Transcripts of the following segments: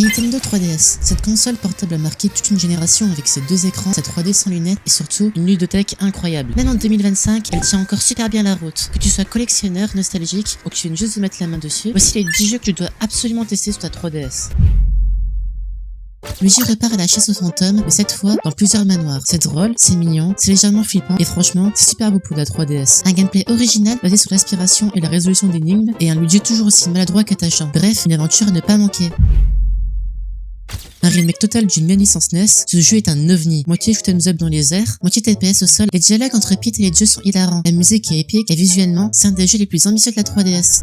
La Nintendo 3DS. Cette console portable a marqué toute une génération avec ses 2 écrans, sa 3D sans lunettes et surtout une ludothèque incroyable. Même en 2025, elle tient encore super bien la route. Que tu sois collectionneur, nostalgique ou que tu viennes juste de mettre la main dessus, voici les 10 jeux que tu dois absolument tester sur ta 3DS. Le jeu repart à la chasse aux fantômes, mais cette fois dans plusieurs manoirs. C'est drôle, c'est mignon, c'est légèrement flippant et franchement, c'est super beau pour la 3DS. Un gameplay original basé sur l'aspiration et la résolution d'énigmes et un Luigi toujours aussi maladroit qu'attachant. Bref, une aventure à ne pas manquer. Un remake total d'une même licence NES, ce jeu est un ovni. Moitié shoot'em up dans les airs, moitié TPS au sol. Les dialogues entre Pete et les dieux sont hilarants. La musique est épique et visuellement, c'est un des jeux les plus ambitieux de la 3DS.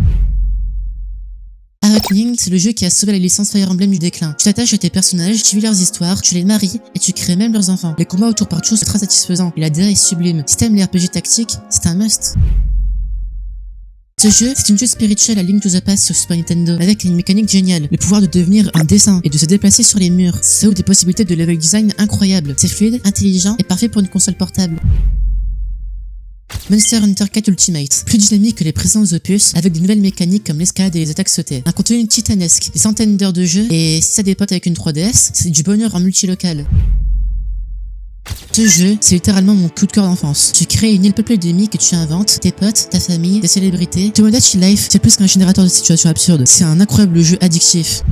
Awakening, c'est le jeu qui a sauvé la licence Fire Emblem du déclin. Tu t'attaches à tes personnages, tu vis leurs histoires, tu les maries et tu crées même leurs enfants. Les combats au tour par tour sont très satisfaisants et la DA est sublime. Si t'aimes les RPG tactiques, c'est un must. Ce jeu, c'est une suite spirituelle à Link to the Past sur Super Nintendo, avec une mécanique géniale, le pouvoir de devenir un dessin et de se déplacer sur les murs. Ça ouvre des possibilités de level design incroyables. C'est fluide, intelligent et parfait pour une console portable. Monster Hunter 4 Ultimate, plus dynamique que les précédents opus, avec de nouvelles mécaniques comme l'escalade et les attaques sautées. Un contenu titanesque, des centaines d'heures de jeu, et si ça dépote avec une 3DS, c'est du bonheur en multilocal. Ce jeu, c'est littéralement mon coup de cœur d'enfance. Tu crées une île peuplée d'amis que tu inventes, tes potes, ta famille, des célébrités. Tomodachi Life, c'est plus qu'un générateur de situations absurdes, c'est un incroyable jeu addictif.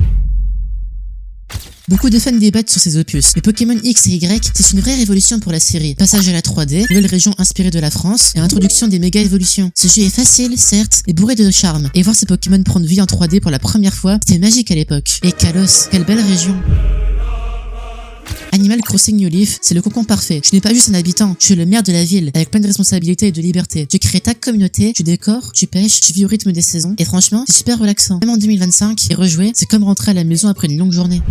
Beaucoup de fans débattent sur ces opus, mais Pokémon X et Y, c'est une vraie révolution pour la série. Passage à la 3D, nouvelle région inspirée de la France, et introduction des méga évolutions. Ce jeu est facile, certes, mais bourré de charme. Et voir ces Pokémon prendre vie en 3D pour la première fois, c'était magique à l'époque. Et Kalos, quelle belle région. Animal Crossing New Leaf, c'est le cocon parfait. Tu n'es pas juste un habitant, tu es le maire de la ville, avec plein de responsabilités et de liberté. Tu crées ta communauté, tu décores, tu pêches, tu vis au rythme des saisons, et franchement, c'est super relaxant. Même en 2025, et rejouer, c'est comme rentrer à la maison après une longue journée.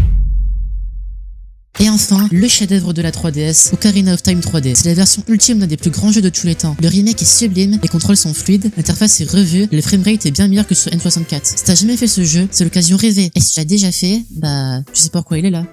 Et enfin, le chef-d'œuvre de la 3DS, Ocarina of Time 3D. C'est la version ultime d'un des plus grands jeux de tous les temps. Le remake est sublime, les contrôles sont fluides, l'interface est revue, le framerate est bien meilleur que sur N64. Si t'as jamais fait ce jeu, c'est l'occasion rêvée. Et si tu l'as déjà fait, bah, tu sais pourquoi il est là.